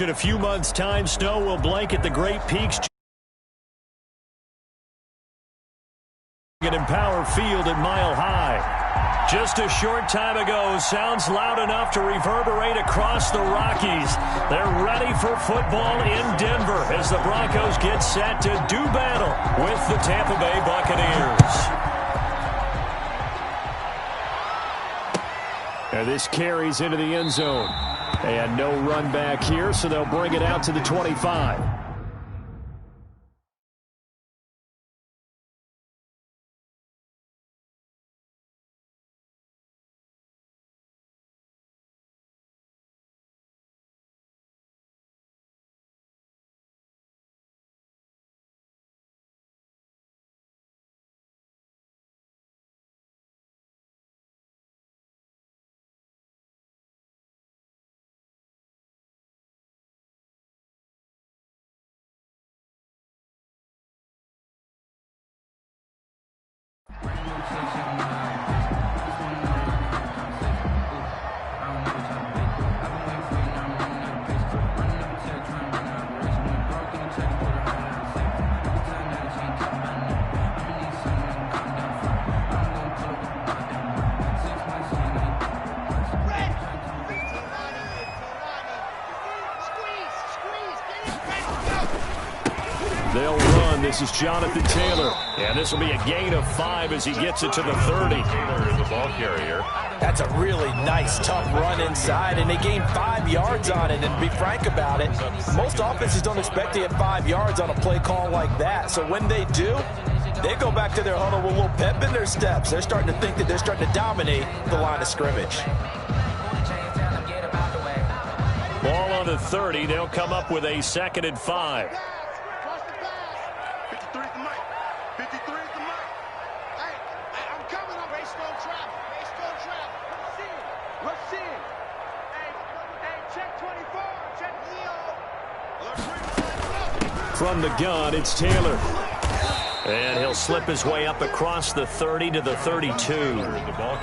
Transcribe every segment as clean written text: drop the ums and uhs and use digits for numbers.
In a few months' time, snow will blanket the Great Peaks at Empower Field at Mile High. Just a short time ago, sounds loud enough to reverberate across the Rockies. They're ready for football in Denver as the Broncos get set to do battle with the Tampa Bay Buccaneers. And this carries into the end zone. And no run back here, so they'll bring it out to the 25. They'll run. This is Jonathan Taylor. And this will be a gain of 5 as he gets it to the 30. Taylor is the ball carrier. That's a really nice, tough run inside, and they gained 5 yards on it. And to be frank about it, most offenses don't expect to get 5 yards on a play call like that. So when they do, they go back to their huddle with a little pep in their steps. They're starting to think that they're starting to dominate the line of scrimmage. Ball on the 30. They'll come up with a 2nd and 5. From the gun, it's Taylor. And he'll slip his way up across the 30 to the 32.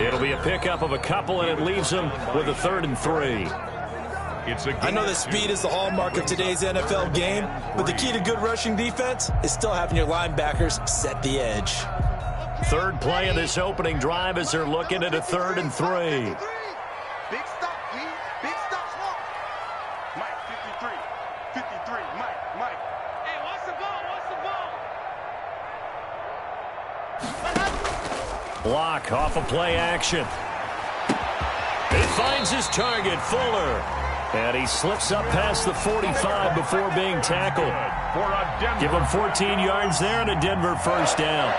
It'll be a pickup of a couple, and it leaves him with a 3rd and 3. I know that speed is the hallmark of today's NFL game, but the key to good rushing defense is still having your linebackers set the edge. 3rd play of this opening drive as they're looking at a 3rd and 3. Big stop, P. Big stop, small. Mike, 53. 53. Mike. Hey, what's the ball? Block off a play action. He finds his target, Fuller. And he slips up past the 45 before being tackled. Give him 14 yards there and a Denver 1st down.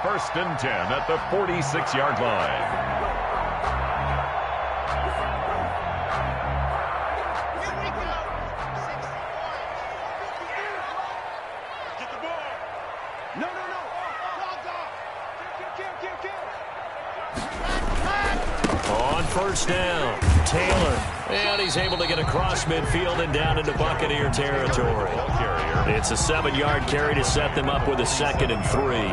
1st and 10 at the 46-yard line. On 1st down, Taylor. And he's able to get across midfield and down into Buccaneer territory. It's a 7-yard carry to set them up with a 2nd and 3.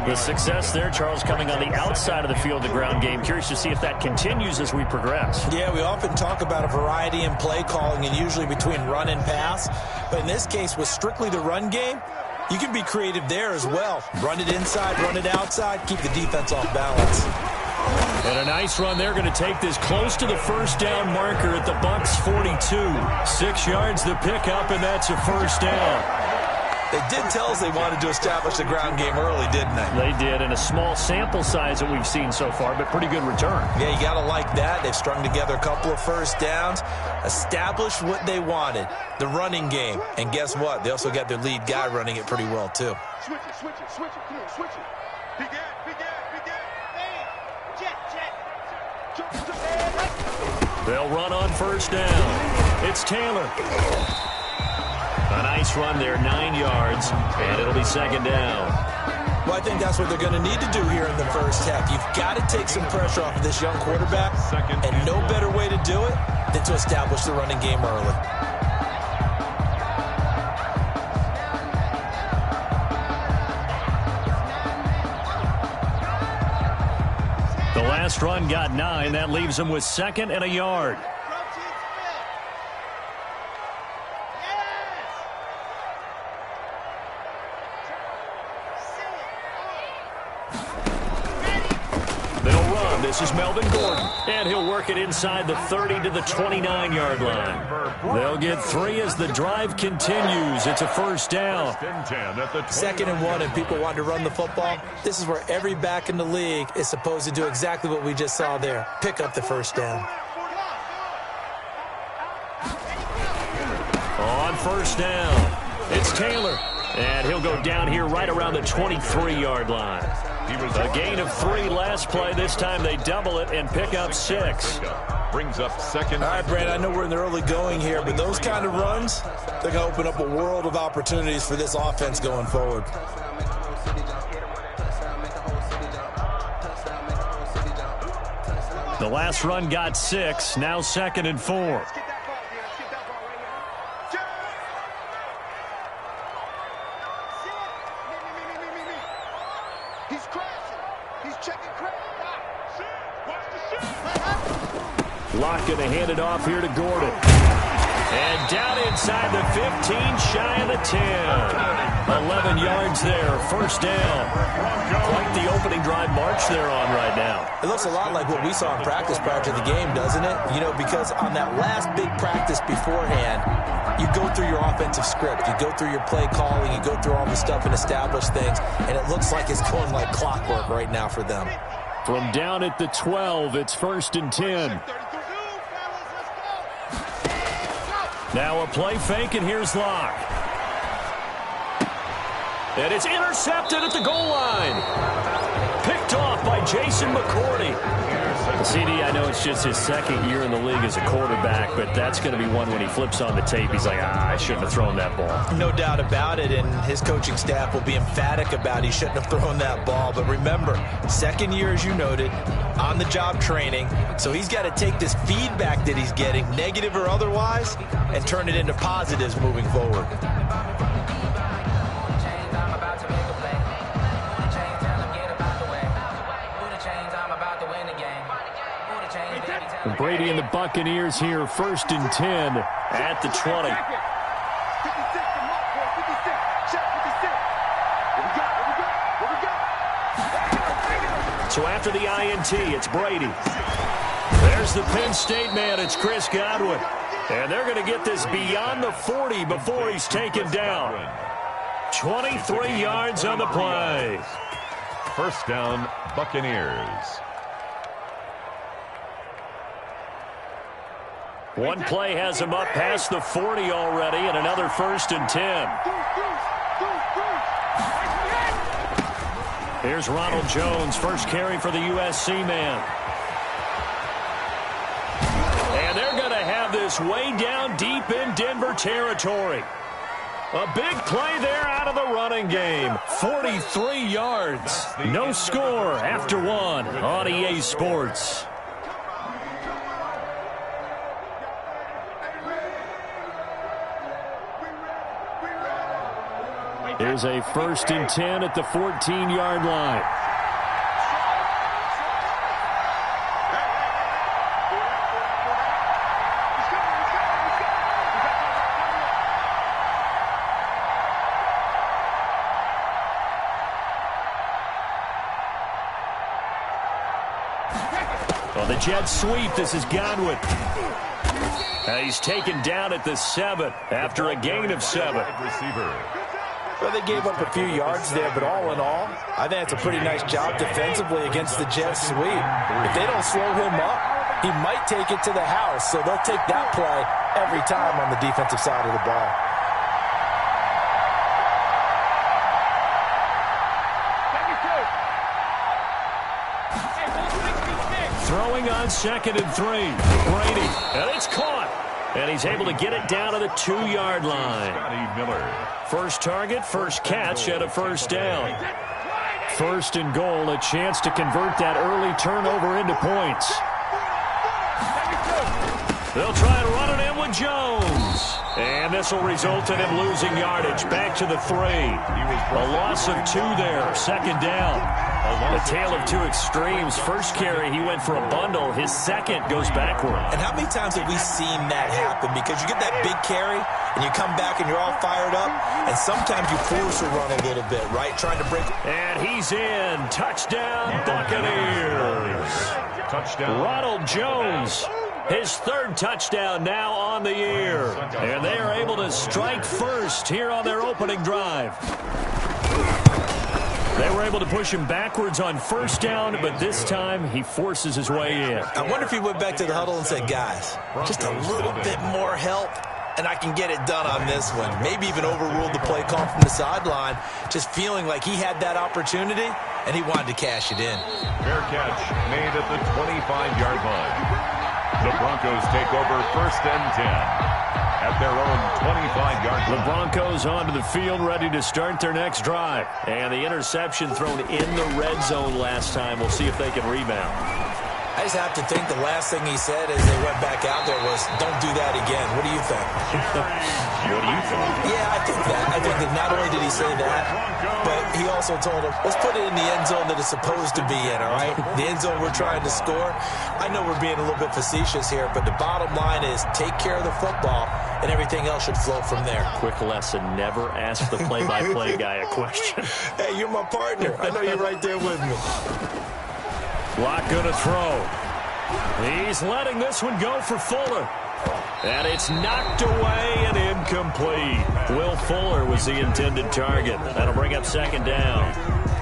The success there, Charles, coming on the outside of the field, the ground game. Curious to see if that continues as we progress. Yeah, we often talk about a variety in play calling and usually between run and pass. But in this case, with strictly the run game, you can be creative there as well. Run it inside, run it outside, keep the defense off balance. And a nice run. They're going to take this close to the 1st down marker at the Bucs 42. 6 yards the pickup, and that's a 1st down. They did tell us they wanted to establish the ground game early, didn't they? They did, in a small sample size that we've seen so far, but pretty good return. Yeah, you got to like that. They've strung together a couple of 1st downs, established what they wanted, the running game. And guess what? They also got their lead guy running it pretty well, too. Switch it. Come on, switch it. Big gap. They'll run on 1st down. It's Taylor. A nice run there, 9 yards, and it'll be 2nd down. Well, I think that's what they're going to need to do here in the 1st half. You've got to take some pressure off of this young quarterback, and no better way to do it than to establish the running game early. The last run got 9. That leaves him with 2nd and a yard. This is Melvin Gordon, and he'll work it inside the 30 to the 29-yard line. They'll get 3 as the drive continues. It's a first down. 2nd and 1, and people want to run the football. This is where every back in the league is supposed to do exactly what we just saw there. Pick up the first down. On first down, it's Taylor. And he'll go down here right around the 23-yard line. A gain of 3 last play. This time they double it and pick up 6. Brings up second. All right, Brandon, I know we're in the early going here, but those kind of runs, they're going to open up a world of opportunities for this offense going forward. The last run got 6. Now 2nd and 4. Locke going to hand it off here to Gordon. And down inside the 15, shy of the 10. 11 yards there, first down. Quite the opening drive march they're on right now. It looks a lot like what we saw in practice prior to the game, doesn't it? You know, because on that last big practice beforehand, you go through your offensive script. You go through your play calling. You go through all the stuff and establish things. And it looks like it's going like clockwork right now for them. From down at the 12, it's 1st and 10. Now a play fake, and here's Locke. And it's intercepted at the goal line. Picked off by Jason McCourty. CD, I know it's just his 2nd year in the league as a quarterback, but that's going to be one when he flips on the tape. He's like, I shouldn't have thrown that ball. No doubt about it, and his coaching staff will be emphatic about he shouldn't have thrown that ball. But remember, 2nd year, as you noted, on-the-job training. So he's got to take this feedback that he's getting, negative or otherwise, and turn it into positives moving forward. Brady and the Buccaneers here, 1st and 10 at the 20. So after the INT, it's Brady. There's the Penn State man. It's Chris Godwin. And they're going to get this beyond the 40 before he's taken down. 23 yards on the play. First down, Buccaneers. One play has him up past the 40 already, and another 1st and 10. Here's Ronald Jones, first carry for the USC man. And they're going to have this way down deep in Denver territory. A big play there out of the running game. 43 yards. No score after 1 on EA Sports. Here's a 1st and 10 at the 14-yard line. Well, the jet sweep. This is Godwin. He's taken down at the 7 after a gain of 7. Well, they gave up a few yards there, but all in all, I think it's a pretty nice job defensively against the jet sweep. If they don't slow him up, he might take it to the house, so they'll take that play every time on the defensive side of the ball. Throwing on 2nd and 3. Brady, and it's caught. And he's able to get it down to the 2-yard line. First target, first catch, and a first down. 1st and goal, a chance to convert that early turnover into points. They'll try and run it in with Jones. And this will result in him losing yardage. Back to the 3. A loss of 2 there, 2nd down. A tale of two extremes. First carry, he went for a bundle. His second goes backward. And how many times have we seen that happen? Because you get that big carry, and you come back and you're all fired up, and sometimes you force a run a little bit, right? Trying to break. And he's in. Touchdown, Buccaneers. Touchdown. Ronald Jones, his third touchdown now on the year. And they are able to strike first here on their opening drive. They were able to push him backwards on first down, but this time he forces his way in. I wonder if he went back to the huddle and said, guys, just a little bit more help, and I can get it done on this one. Maybe even overruled the play call from the sideline, just feeling like he had that opportunity, and he wanted to cash it in. Fair catch made at the 25-yard line. The Broncos take over 1st and 10 at their own 25-yard line. The Broncos onto the field, ready to start their next drive. And the interception thrown in the red zone last time. We'll see if they can rebound. I just have to think the last thing he said as they went back out there was, don't do that again. What do you think? What do you think? Yeah, I think that. I think that not only did he say that, but he also told him, let's put it in the end zone that it's supposed to be in, all right? The end zone we're trying to score. I know we're being a little bit facetious here, but the bottom line is take care of the football, and everything else should flow from there. Quick lesson, never ask the play-by-play guy a question. Hey, you're my partner. I know you're right there with me. Block going to throw. He's letting this one go for Fuller. And it's knocked away and incomplete. Will Fuller was the intended target. That'll bring up 2nd down.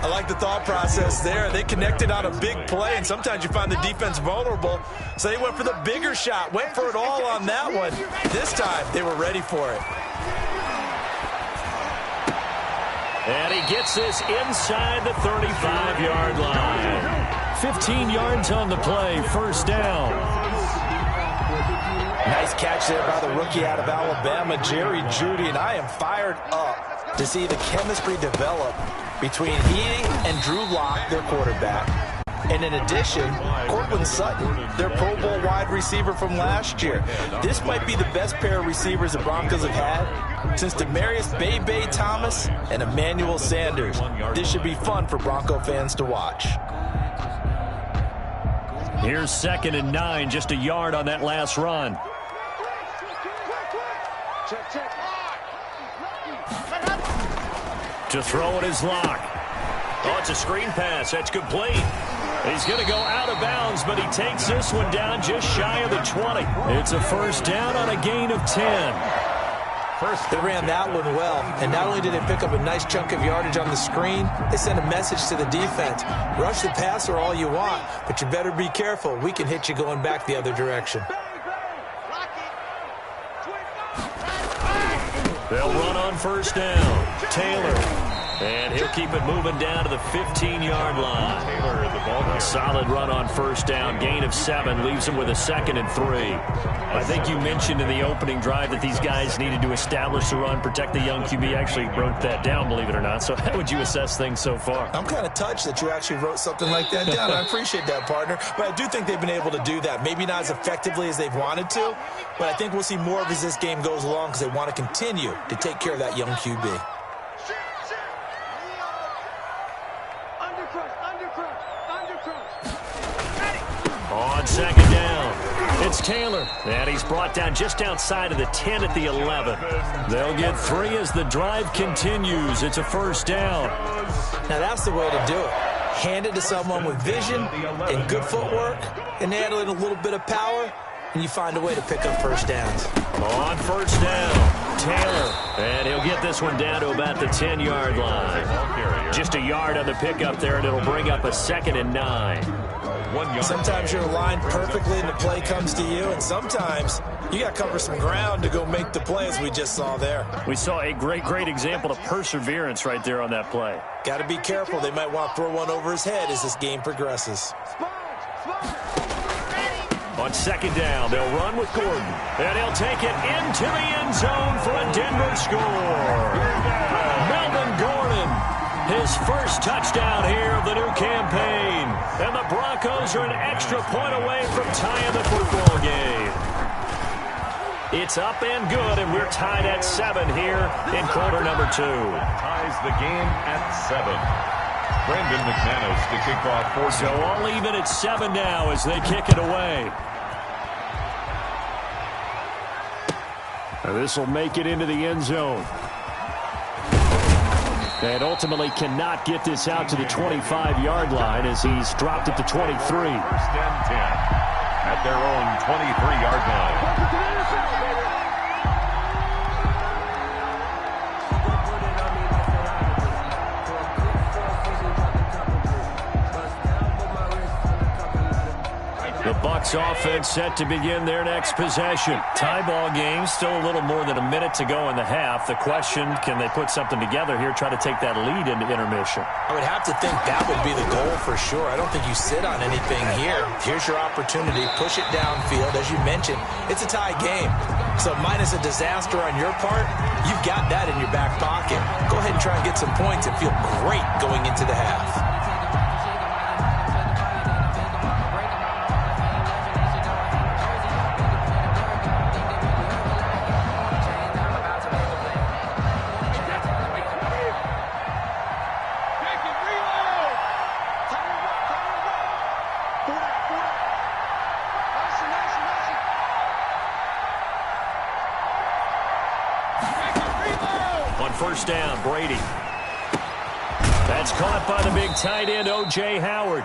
I like the thought process there. They connected on a big play, and sometimes you find the defense vulnerable. So they went for the bigger shot, went for it all on that one. This time, they were ready for it. And he gets this inside the 35-yard line. 15 yards on the play, 1st down. Nice catch there by the rookie out of Alabama, Jerry Jeudy, and I am fired up to see the chemistry develop between he and Drew Lock, their quarterback. And in addition, Cortland Sutton, their Pro Bowl wide receiver from last year. This might be the best pair of receivers the Broncos have had since Demaryius Bebe Thomas and Emmanuel Sanders. This should be fun for Bronco fans to watch. Here's 2nd and 9, just a yard on that last run. To throw it is Lock. Oh, it's a screen pass. That's complete. He's going to go out of bounds, but he takes this one down just shy of the 20. It's a 1st down on a gain of 10. They ran that one well, and not only did they pick up a nice chunk of yardage on the screen, they sent a message to the defense. Rush the passer all you want, but you better be careful. We can hit you going back the other direction. They'll run on 1st down. Taylor. And he'll keep it moving down to the 15-yard line. A solid run on 1st down. Gain of 7 leaves him with a 2nd and 3. I think you mentioned in the opening drive that these guys needed to establish the run, protect the young QB. Actually broke that down, believe it or not. So how would you assess things so far? I'm kind of touched that you actually wrote something like that down. I appreciate that, partner. But I do think they've been able to do that. Maybe not as effectively as they've wanted to, but I think we'll see more of as this game goes along because they want to continue to take care of that young QB. On 2nd down, it's Taylor, and he's brought down just outside of the 10 at the 11. They'll get 3 as the drive continues. It's a 1st down. Now that's the way to do it. Hand it to someone with vision and good footwork, and add in a little bit of power, and you find a way to pick up 1st downs. On 1st down, Taylor, and he'll get this one down to about the 10-yard line. Just a yard on the pickup there, and it'll bring up a 2nd and 9. Sometimes you're aligned perfectly and the play comes to you, and sometimes you got to cover some ground to go make the play, as we just saw there. We saw a great example of perseverance right there on that play. Got to be careful. They might want to throw one over his head as this game progresses. On 2nd down, they'll run with Gordon, and he'll take it into the end zone for a Denver score. Melvin Gordon, his first touchdown here of the new campaign. And the Broncos are an extra point away from tying the football game. It's up and good, and we're tied at 7 here in quarter number 2. Ties the game at 7. Brandon McManus to kick off 4. So all even at 7 now as they kick it away. This will make it into the end zone. And ultimately cannot get this out to the 25-yard line as he's dropped it to 23. First and 10 at their own 23-yard line. The Bucs offense set to begin their next possession. Tie ball game, still a little more than a minute to go in the half. The question, can they put something together here, try to take that lead into intermission? I would have to think that would be the goal for sure. I don't think you sit on anything here. Here's your opportunity. Push it downfield. As you mentioned, it's a tie game. So minus a disaster on your part, you've got that in your back pocket. Go ahead and try and get some points and feel great going into the half. First down, Brady. That's caught by the big tight end, O.J. Howard.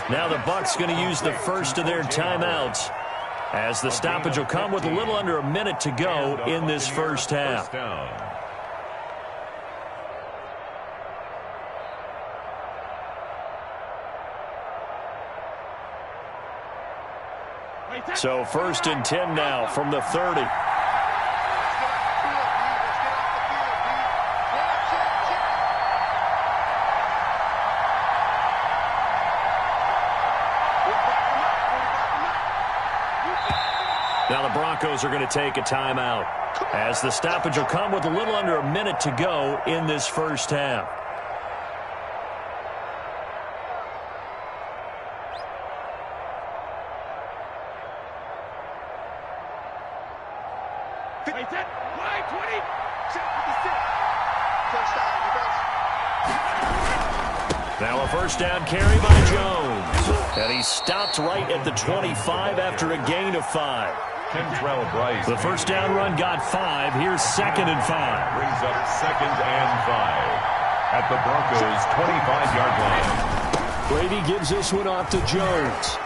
Now the Bucs going to use the first of their timeouts as the stoppage will come with a little under a minute to go in this first half. So first and 10 now from the 30. Now the Broncos are going to take a timeout as the stoppage will come with a little under a minute to go in this first half. Now a first down carry by Jones. And he stopped right at the 25 after a gain of 5. Kentrell Brice. The first down run got 5. Here's second and 5. Brings up second and 5 at the Broncos' 25-yard line. Brady gives this one off to Jones.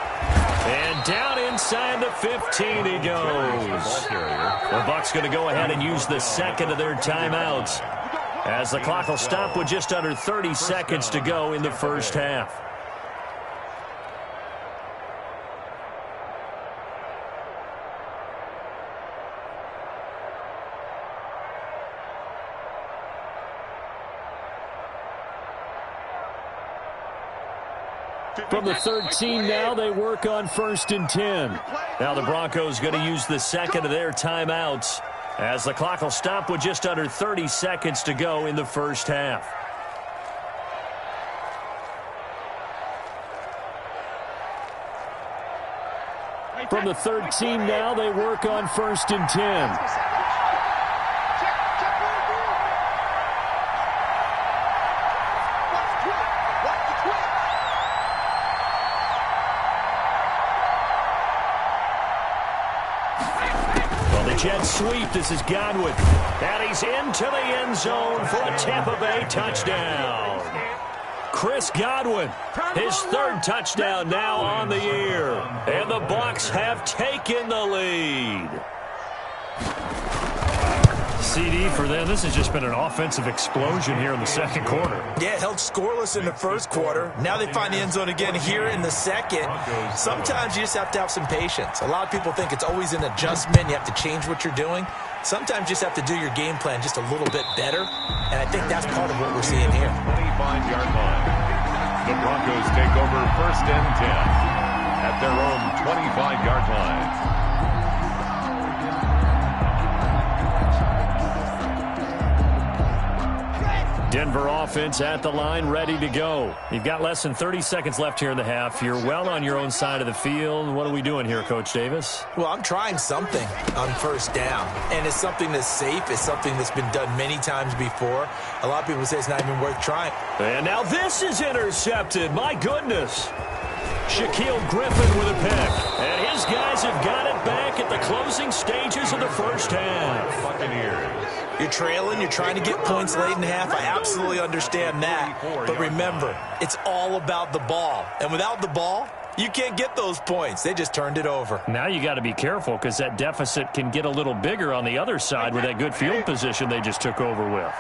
And down inside the 15 he goes. The Bucs going to go ahead and use the second of their timeouts as the clock will stop with just under 30 seconds to go in the first half. From the 13 now, they work on first and 10. Now the Broncos going to use the second of their timeouts as the clock will stop with just under 30 seconds to go in the first half. From the 13 now, they work on first and 10. Jet sweep. This is Godwin. And he's into the end zone for a Tampa Bay touchdown. Chris Godwin, his third touchdown now on the year. And the Bucs have taken the lead. CD for them. This has just been an offensive explosion here in the second quarter. Yeah, held scoreless in the first quarter. Now they find the end zone again here in the second. Sometimes you just have to have some patience. A lot of people think it's always an adjustment. You have to change what you're doing. Sometimes you just have to do your game plan just a little bit better. And I think that's part of what we're seeing here. 25-yard line. The Broncos take over first and 10 at their own 25-yard line. Denver offense at the line, ready to go. You've got less than 30 seconds left here in the half. You're well on your own side of the field. What are we doing here, Coach Davis? Well, I'm trying something on first down, and it's something that's safe. It's something that's been done many times before. A lot of people say it's not even worth trying. And now this is intercepted. My goodness. Shaquille Griffin with a pick. And his guys have got it back at the closing stages of the first half. Buccaneers. You're trailing. You're trying to get points late in the half. I absolutely understand that. But remember, it's all about the ball. And without the ball, you can't get those points. They just turned it over. Now you got to be careful because that deficit can get a little bigger on the other side with that good field position they just took over with.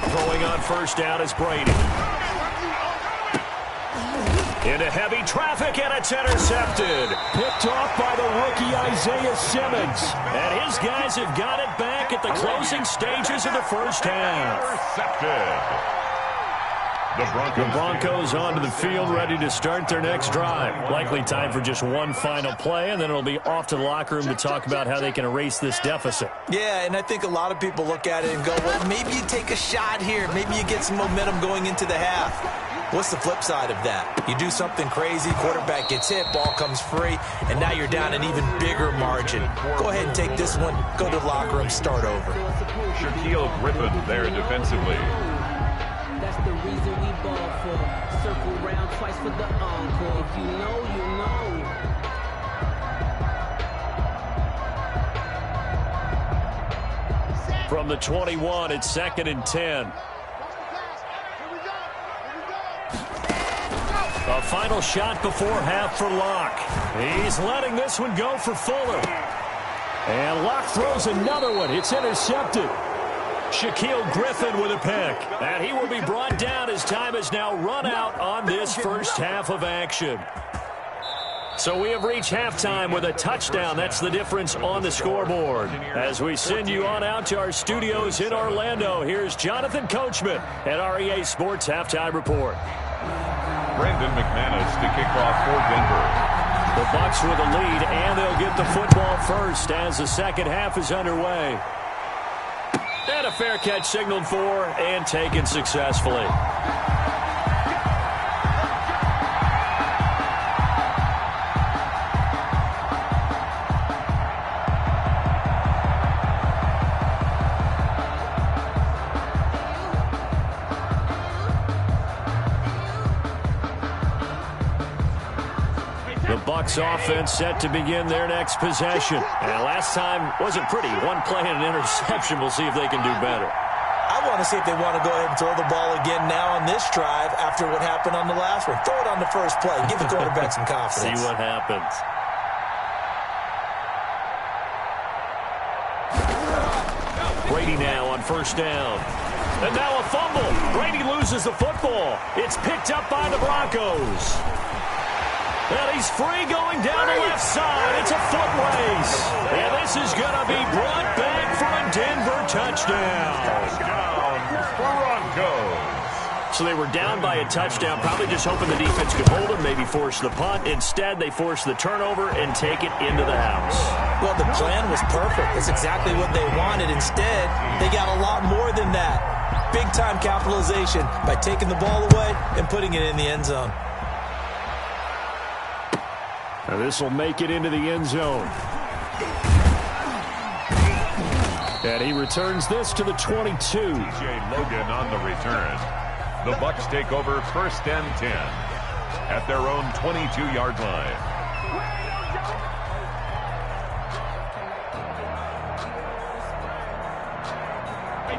Throwing on first down is Brady. Into heavy traffic, and it's intercepted. Picked off by the rookie Isaiah Simmons. And his guys have got it back at the closing stages of the first half. Intercepted. The Broncos onto the field, ready to start their next drive. Likely time for just one final play, and then it'll be off to the locker room to talk about how they can erase this deficit. Yeah, and I think a lot of people look at it and go, well, maybe you take a shot here. Maybe you get some momentum going into the half. What's the flip side of that? You do something crazy, quarterback gets hit, ball comes free, and now you're down an even bigger margin. Go ahead and take this one, go to the locker room, start over. Shaquille Griffin there defensively. That's the reason we ball for. Circle round twice for the encore. If you know, you know. From the 21, it's 2nd and 10. A final shot before half for Locke. He's letting this one go for Fuller. And Locke throws another one. It's intercepted. Shaquille Griffin with a pick. And he will be brought down as time has now run out on this first half of action. So we have reached halftime with a touchdown. That's the difference on the scoreboard. As we send you on out to our studios in Orlando, here's Jonathan Coachman at REA Sports Halftime Report. Brandon McManus to kick off for Denver. The Bucs with a lead, and they'll get the football first as the second half is underway. And a fair catch signaled for and taken successfully. The Bucs offense set to begin their next possession. And last time wasn't pretty. One play and an interception. We'll see if they can do better. I want to see if they want to go ahead and throw the ball again now on this drive after what happened on the last one. Throw it on the first play. Give the quarterback some confidence. See what happens. Brady now on first down. And now a fumble. Brady loses the football. It's picked up by the Broncos. And he's free going down the left side. It's a foot race. And this is going to be brought back for a Denver touchdown. Broncos. So they were down by a touchdown, probably just hoping the defense could hold them, maybe force the punt. Instead, they force the turnover and take it into the house. Well, the plan was perfect. That's exactly what they wanted. Instead, they got a lot more than that. Big-time capitalization by taking the ball away and putting it in the end zone. Now this will make it into the end zone. And he returns this to the 22. TJ Logan on the return. The Bucs take over first and 10 at their own 22-yard line.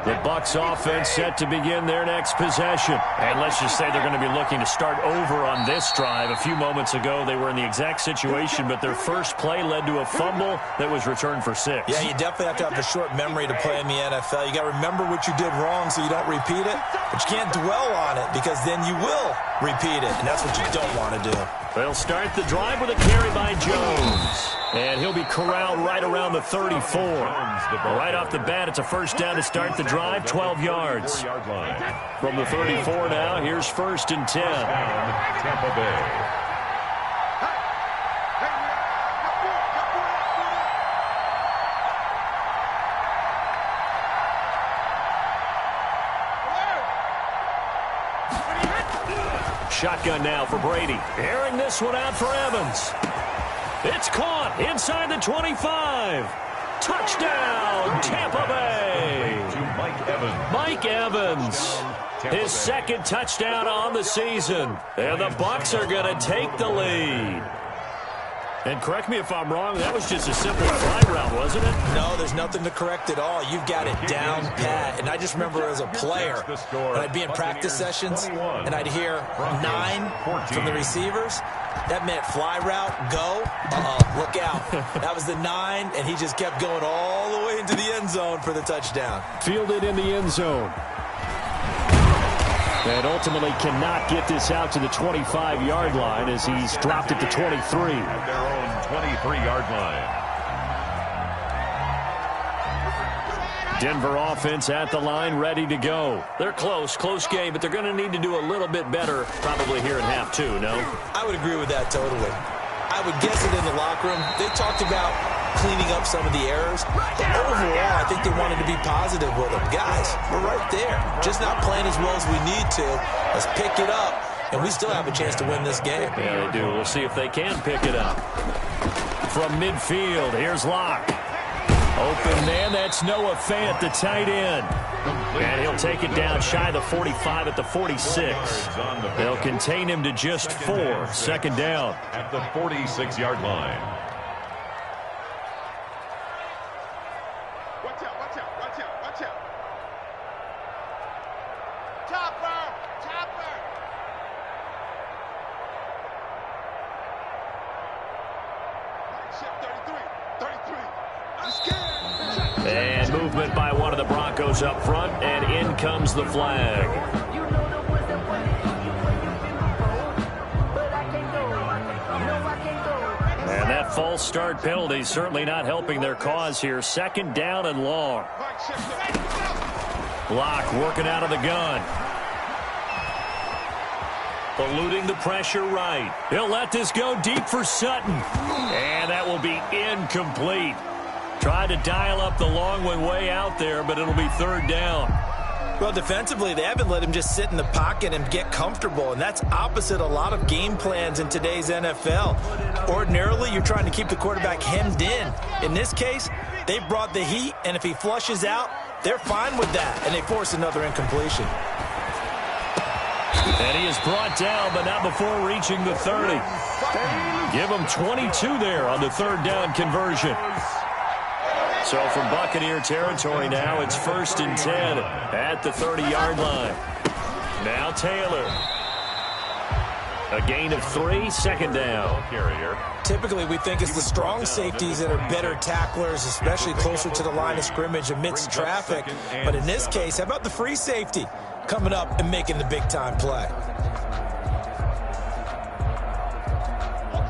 The Bucs offense set to begin their next possession. And let's just say they're going to be looking to start over on this drive. A few moments ago, they were in the exact situation, but their first play led to a fumble that was returned for 6. Yeah, you definitely have to have a short memory to play in the NFL. You got to remember what you did wrong so you don't repeat it, but you can't dwell on it because then you will repeat it, and that's what you don't want to do. They'll start the drive with a carry by Jones. And he'll be corralled right around the 34. Right off the bat, it's a first down to start the drive, 12 yards. From the 34 now, here's first and 10. Tampa Bay. Shotgun now for Brady. Airing this one out for Evans. It's caught inside the 25. Touchdown, Tampa Bay. To Mike Evans. Mike Evans, his second touchdown on the season. And the Bucs are going to take the lead. And correct me if I'm wrong, that was just a simple fly route, wasn't it? No, there's nothing to correct at all. You've got it down pat. And I just remember as a player, when I'd be in practice sessions, and I'd hear 9 from the receivers. That meant fly route, go. Look out. That was the 9, and he just kept going all the way into the end zone for the touchdown. Fielded in the end zone. And ultimately cannot get this out to the 25-yard line as he's dropped it to 23. At their own 23-yard line. Denver offense at the line, ready to go. They're close game, but they're going to need to do a little bit better probably here in half 2, no? I would agree with that totally. I would guess it in the locker room. They talked about cleaning up some of the errors. But overall, I think they wanted to be positive with them. Guys, we're right there. Just not playing as well as we need to. Let's pick it up, and we still have a chance to win this game. Yeah, they do. We'll see if they can pick it up. From midfield, here's Locke. Open man, that's Noah Fant, the tight end. And he'll take it down shy of the 45 at the 46. They'll contain him to just 4. Second down. At the 46-yard line. Watch out, watch out, watch out, watch out. Chopper! Chopper! Shift 33. I'm scared. And movement by one of the Broncos up front, and in comes the flag. And that false start penalty certainly not helping their cause here. Second down and long. Locke working out of the gun. Eluding the pressure right. He'll let this go deep for Sutton. And that will be incomplete. Tried to dial up the long one way out there, but it'll be third down. Well, defensively, they haven't let him just sit in the pocket and get comfortable, and that's opposite a lot of game plans in today's NFL. Ordinarily, you're trying to keep the quarterback hemmed in. In this case, they brought the heat, and if he flushes out, they're fine with that, and they force another incompletion. And he is brought down, but not before reaching the 30. Give him 22 there on the third down conversion. So from Buccaneer territory now, it's 1st and 10 at the 30-yard line. Now Taylor. A gain of 3, second down. Typically, we think it's the strong safeties that are better tacklers, especially closer to the line of scrimmage amidst traffic. But in this case, how about the free safety coming up and making the big-time play?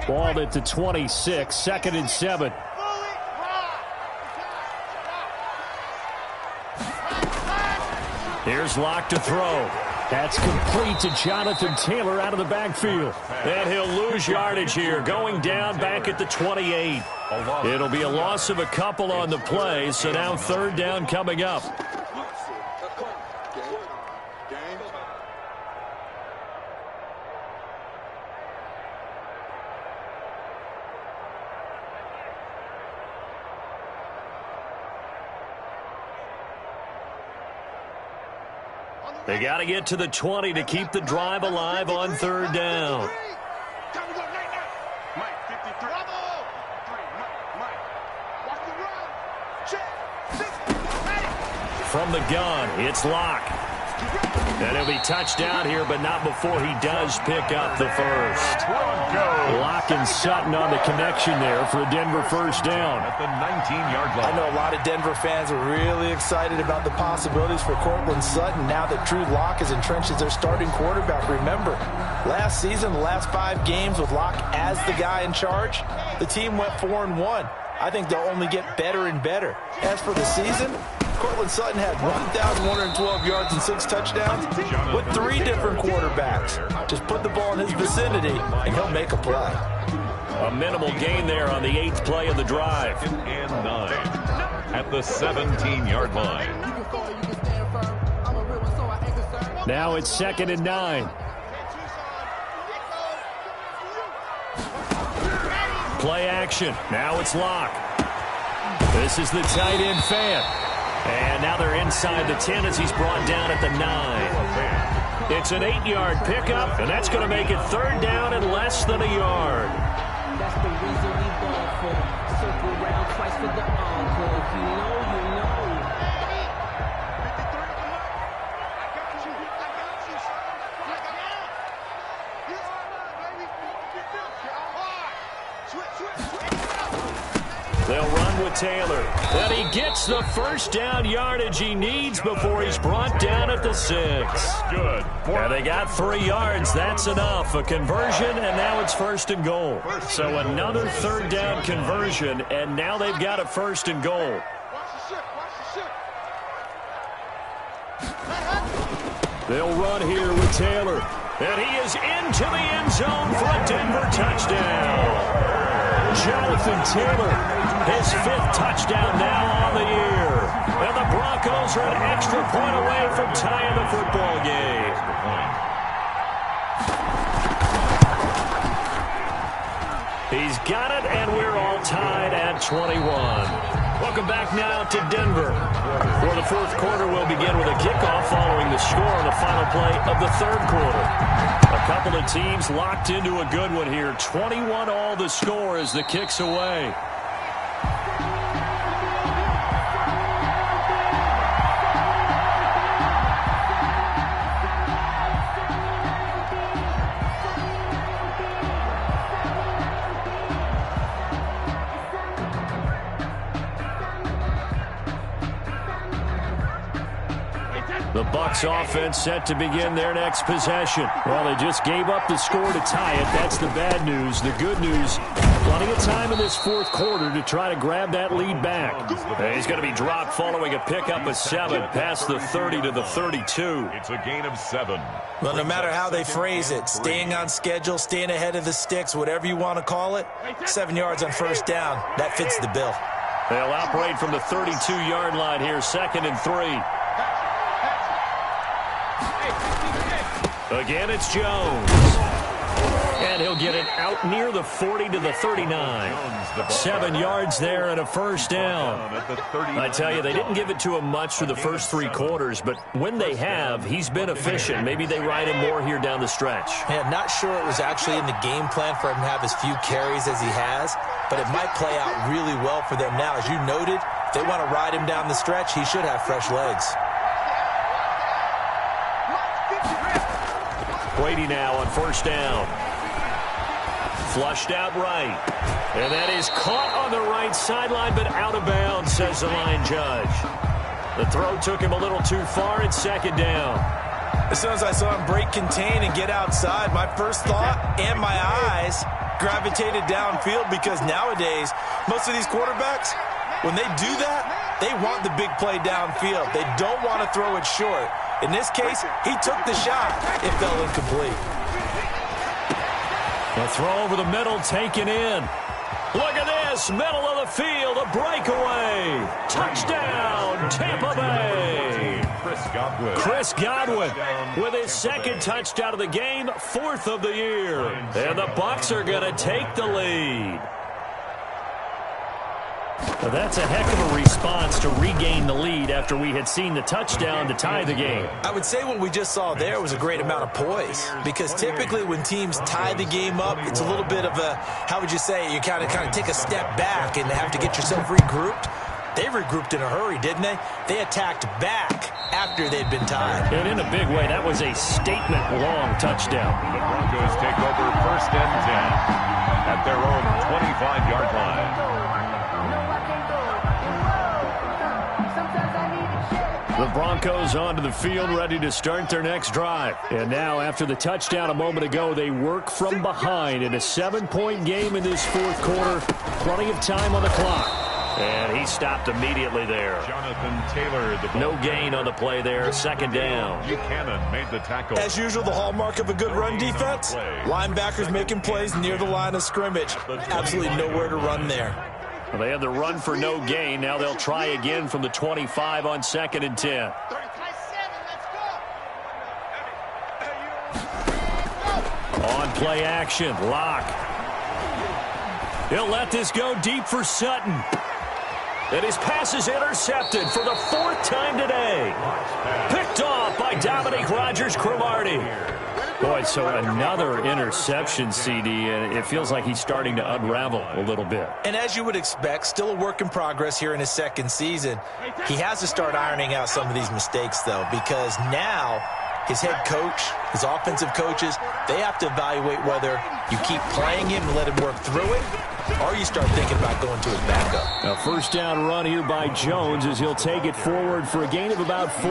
Ball at the 26, 2nd and 7. Here's Locke to throw. That's complete to Jonathan Taylor out of the backfield. And he'll lose yardage here, going down back at the 28. It'll be a loss of a couple on the play, so now third down coming up. They got to get to the 20 to keep the drive alive on third down. Mike, 53. Mike. Watch the run. Check. From the gun, it's Locke. And he'll be touched down here, but not before he does pick up the first. Locke and Sutton on the connection there for a Denver first down. At the 19-yard line. I know a lot of Denver fans are really excited about the possibilities for Courtland Sutton now that Drew Lock is entrenched as their starting quarterback. Remember, last season, the last 5 games with Lock as the guy in charge, the team went 4-1. I think they'll only get better and better. As for the season, Courtland Sutton had 1,112 yards and 6 touchdowns with 3 different quarterbacks. Just put the ball in his vicinity, and he'll make a play. A minimal gain there on the 8th play of the drive. And 9 at the 17-yard line. Now it's 2nd and 9. Play action. Now it's Locke. This is the tight end Fant. And now they're inside the 10 as he's brought down at the 9. It's an 8-yard pickup, and that's going to make it third down and less than a yard. That's the reason we ball for. Circle round twice for the encore. If you know, you know. They'll run with Taylor. And he gets the first down yardage he needs before he's brought down at the 6. Good. And they got 3 yards. That's enough. A conversion, and now it's first and goal. So another third down conversion, and now they've got a first and goal. They'll run here with Taylor. And he is into the end zone for a Denver touchdown. Jonathan Taylor, his 5th touchdown now on the year. And the Broncos are an extra point away from tying the football game. He's got it, and we're all tied at 21. Welcome back now to Denver, where the 4th quarter will begin with a kickoff following the score on the final play of the 3rd quarter. A couple of teams locked into a good one here. 21 all the score as the kick's away. The Bucs offense set to begin their next possession. Well, they just gave up the score to tie it. That's the bad news. The good news, plenty of time in this 4th quarter to try to grab that lead back. He's going to be dropped following a pickup of 7 past the 30 to the 32. It's a gain of 7. Well, no matter how they phrase it, staying on schedule, staying ahead of the sticks, whatever you want to call it, 7 yards on first down, that fits the bill. They'll operate from the 32-yard line here, 2nd and 3. Again, it's Jones. And he'll get it out near the 40 to the 39. 7 yards there and a first down. I tell you, they didn't give it to him much for the first 3 quarters, but when they have, he's been efficient. Maybe they ride him more here down the stretch. Yeah, not sure it was actually in the game plan for him to have as few carries as he has, but it might play out really well for them now. As you noted, if they want to ride him down the stretch, he should have fresh legs. Brady now on first down. Flushed out right. And that is caught on the right sideline, but out of bounds, says the line judge. The throw took him a little too far. It's 2nd down. As soon as I saw him break contain and get outside, my first thought and my eyes gravitated downfield, because nowadays, most of these quarterbacks, when they do that, they want the big play downfield. They don't want to throw it short. In this case, he took the shot. It fell incomplete. The throw over the middle taken in. Look at this, middle of the field, a breakaway. Touchdown, Tampa Bay. Chris Godwin with his 2nd touchdown of the game, 4th of the year. And the Bucs are going to take the lead. Well, that's a heck of a response to regain the lead after we had seen the touchdown to tie the game. I would say what we just saw there was a great amount of poise, because typically when teams tie the game up, it's a little bit of a, how would you say, you kind of take a step back and have to get yourself regrouped. They regrouped in a hurry, didn't they? They attacked back after they'd been tied. And in a big way, that was a statement-long touchdown. The Broncos take over 1st and 10 at their own 25-yard line. The Broncos onto the field, ready to start their next drive. And now, after the touchdown a moment ago, they work from behind in a 7-point game in this 4th quarter. Plenty of time on the clock. And he stopped immediately there. Jonathan Taylor, the no gain on the play there, 2nd down. Buchanan made the tackle. As usual, the hallmark of a good run defense, linebackers making plays near the line of scrimmage. Absolutely nowhere to run there. Well, they had the run for no gain. Now they'll try again from the 25 on 2nd and 10. On play action, Locke. He'll let this go deep for Sutton. And his pass is intercepted for the 4th time today. Picked off by Dominique Rodgers-Cromartie. Boy, so another interception, CD, and it feels like he's starting to unravel a little bit. And as you would expect, still a work in progress here in his 2nd season. He has to start ironing out some of these mistakes, though, because now his head coach, his offensive coaches, they have to evaluate whether you keep playing him and let him work through it, or you start thinking about going to his backup. A 1st down run here by Jones as he'll take it forward for a gain of about 4.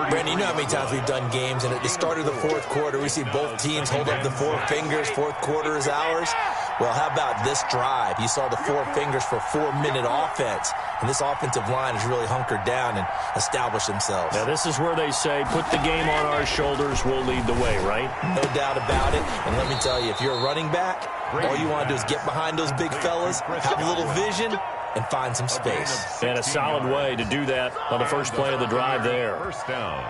Brandon, you know how many times we've done games, and at the start of the 4th quarter, we see both teams hold up the 4 fingers, 4th quarter is ours. Well, how about this drive? You saw the 4 fingers for 4-minute offense, and this offensive line has really hunkered down and established themselves. Now, this is where they say, put the game on our shoulders, we'll lead the way, right? No doubt about it, and let me tell you, if you're a running back, all you want to do is get behind those big fellas, have a little vision, and find some space. And a solid way to do that on the first play of the drive there. 1st down.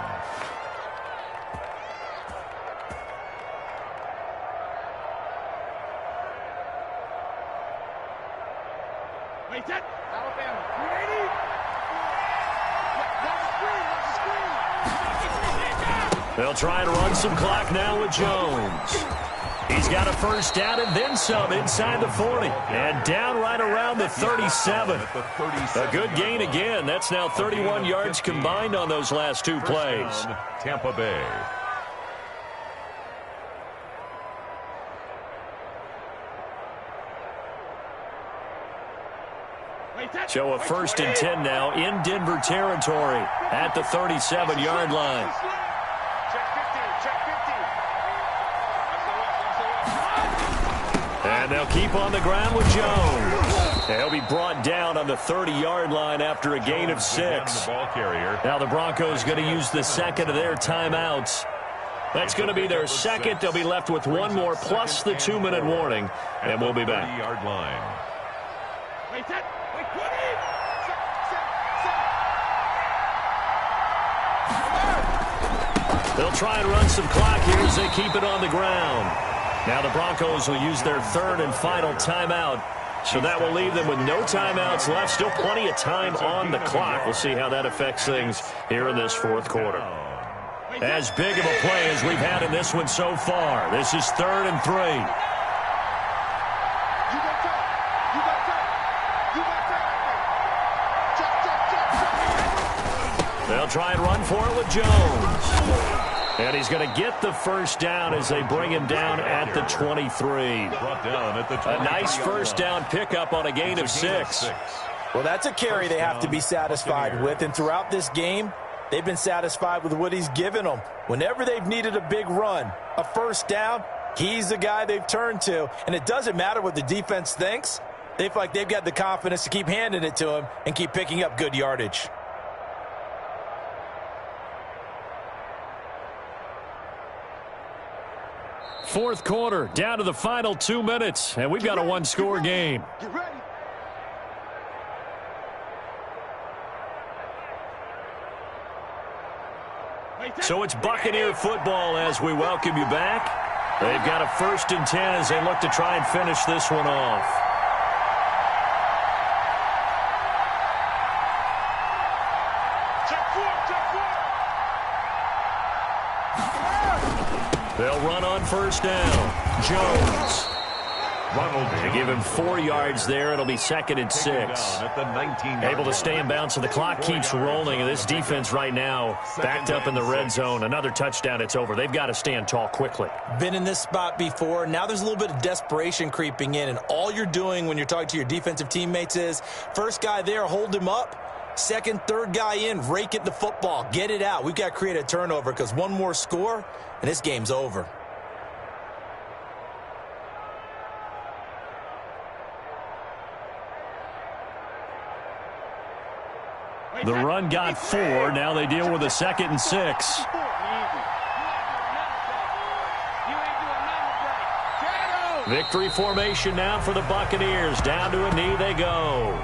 They'll try and run some clock now with Jones. He's got a 1st down and then some inside the 40. And down right around the 37. A good gain again. That's now 31 yards combined on those last 2 plays. Tampa Bay. So a 1st and 10 now in Denver territory at the 37-yard line. And they'll keep on the ground with Jones. He'll be brought down on the 30-yard line after a gain of 6. Now the Broncos going to use the 2nd of their timeouts. That's going to be their 2nd. They'll be left with 1 more plus the 2-minute warning. And we'll be back. They'll try and run some clock here as they keep it on the ground. Now the Broncos will use their 3rd and final timeout. So that will leave them with no timeouts left. Still plenty of time on the clock. We'll see how that affects things here in this 4th quarter. As big of a play as we've had in this one so far. This is 3rd and 3. They'll try and run for it with Jones. And he's going to get the 1st down as they bring him down at the 23. A nice 1st down pickup on a gain of 6. Well, that's a carry they have to be satisfied with. And throughout this game, they've been satisfied with what he's given them. Whenever they've needed a big run, a 1st down, he's the guy they've turned to. And it doesn't matter what the defense thinks. They feel like they've got the confidence to keep handing it to him and keep picking up good yardage. Fourth quarter, down to the final 2 minutes, and we've got a 1-score game. So it's Buccaneer football as we welcome you back. They've got a 1st and 10 as they look to try and finish this one off. They'll run on 1st down. Jones. They give him 4 yards there. It'll be 2nd and 6. Able to stay in bounds, so the clock keeps rolling. And this defense right now backed up in the red zone. Another touchdown, it's over. They've got to stand tall quickly. Been in this spot before. Now there's a little bit of desperation creeping in. And all you're doing when you're talking to your defensive teammates is, 1st guy there, hold him up. 2nd, 3rd guy in, rake at the football. Get it out. We've got to create a turnover because 1 more score, and this game's over. The run got 4. Now they deal with a 2nd and 6. Victory formation now for the Buccaneers. Down to a knee they go.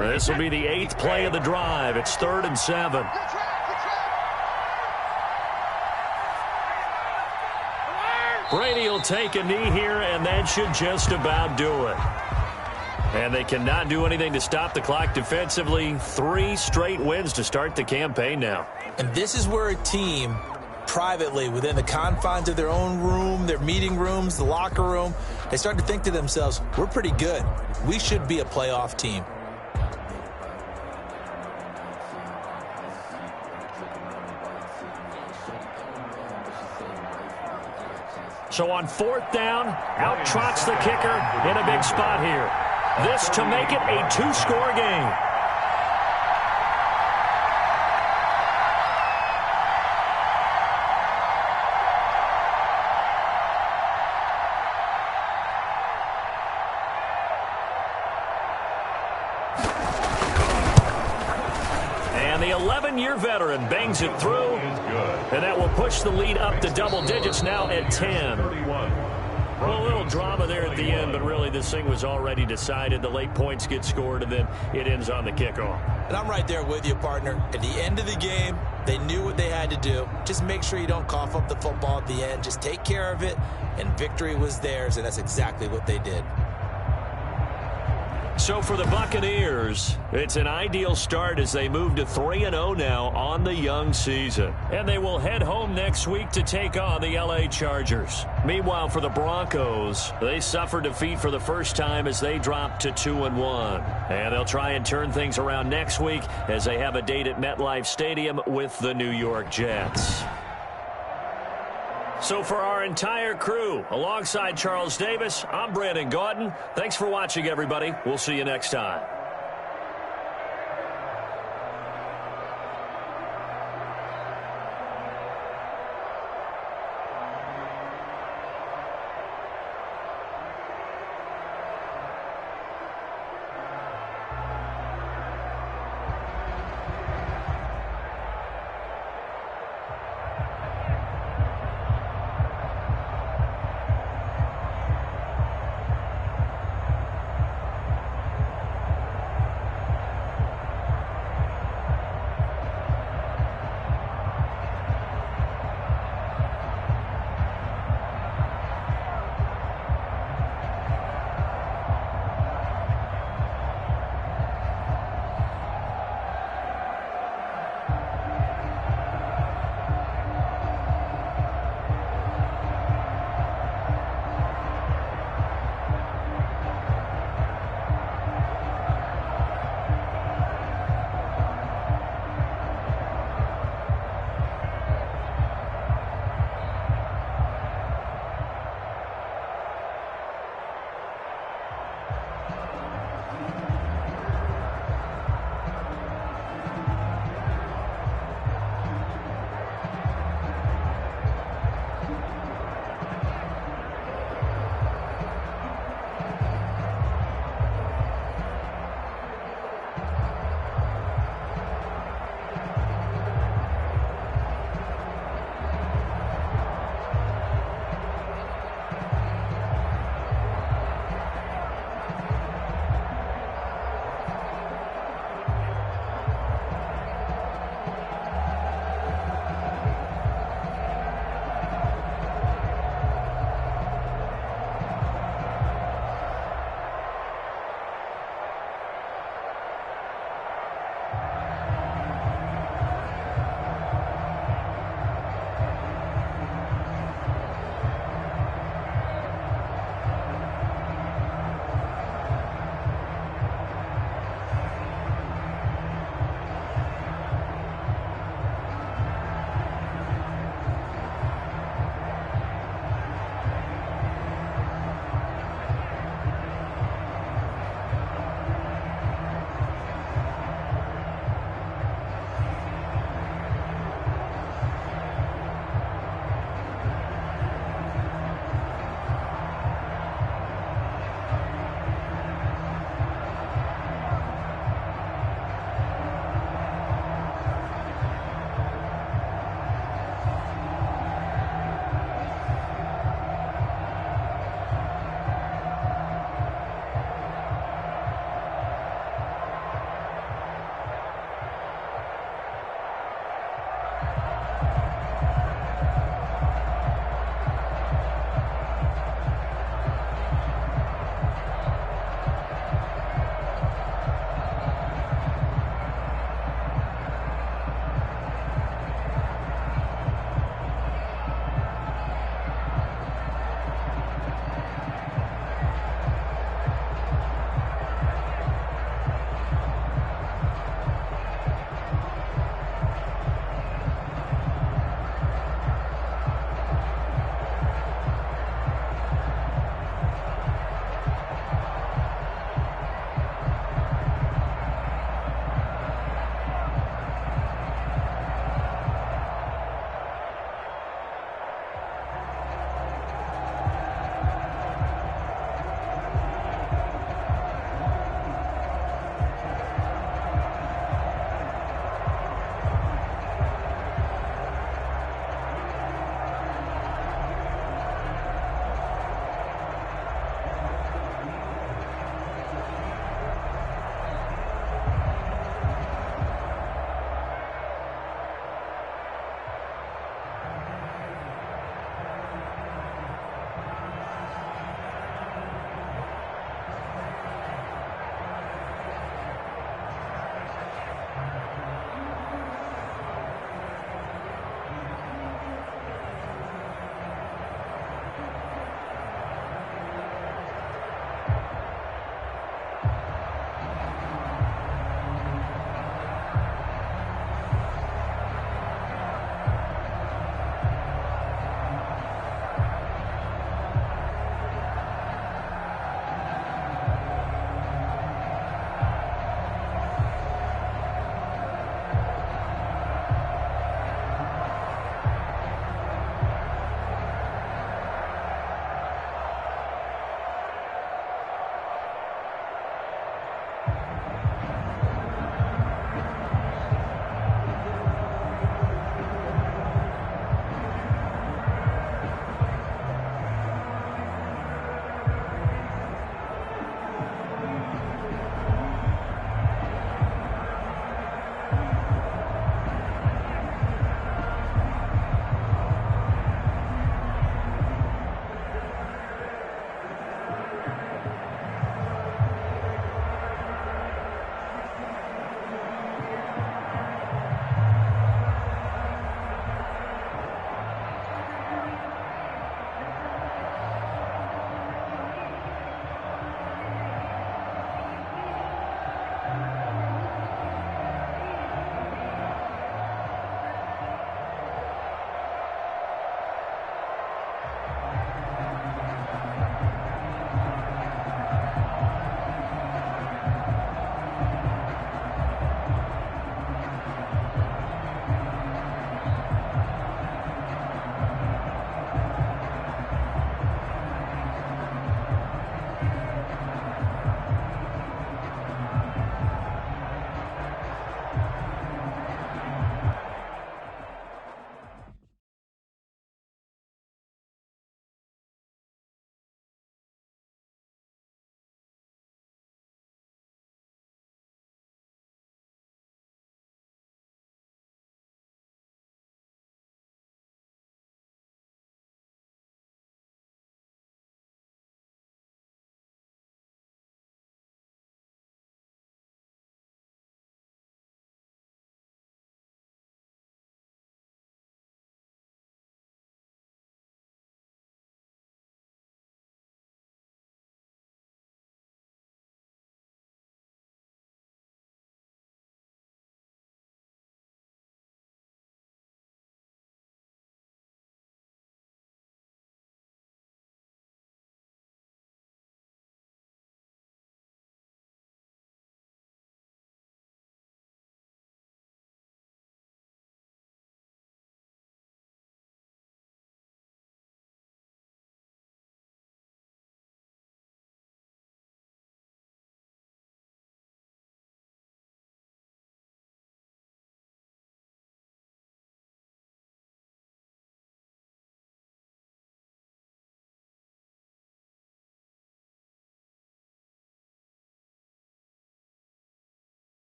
This will be the 8th play of the drive. It's 3rd and 7. Brady will take a knee here, and that should just about do it. And they cannot do anything to stop the clock defensively. 3 straight wins to start the campaign now. And this is where a team, privately, within the confines of their own room, their meeting rooms, the locker room, they start to think to themselves, we're pretty good. We should be a playoff team. So on 4th down, out trots the kicker in a big spot here. This to make it a 2-score game. And the 11-year veteran bangs it through, and that will push the lead up to double digits now at 10. Well, a little drama there at the end, but really this thing was already decided. The late points get scored, and then it ends on the kickoff. And I'm right there with you, partner. At the end of the game, they knew what they had to do. Just make sure you don't cough up the football at the end. Just take care of it, and victory was theirs, and that's exactly what they did. So for the Buccaneers, it's an ideal start as they move to 3-0 now on the young season. And they will head home next week to take on the LA Chargers. Meanwhile, for the Broncos, they suffered defeat for the first time as they dropped to 2-1. And they'll try and turn things around next week as they have a date at MetLife Stadium with the New York Jets. So for our entire crew, alongside Charles Davis, I'm Brandon Gaudin. Thanks for watching, everybody. We'll see you next time.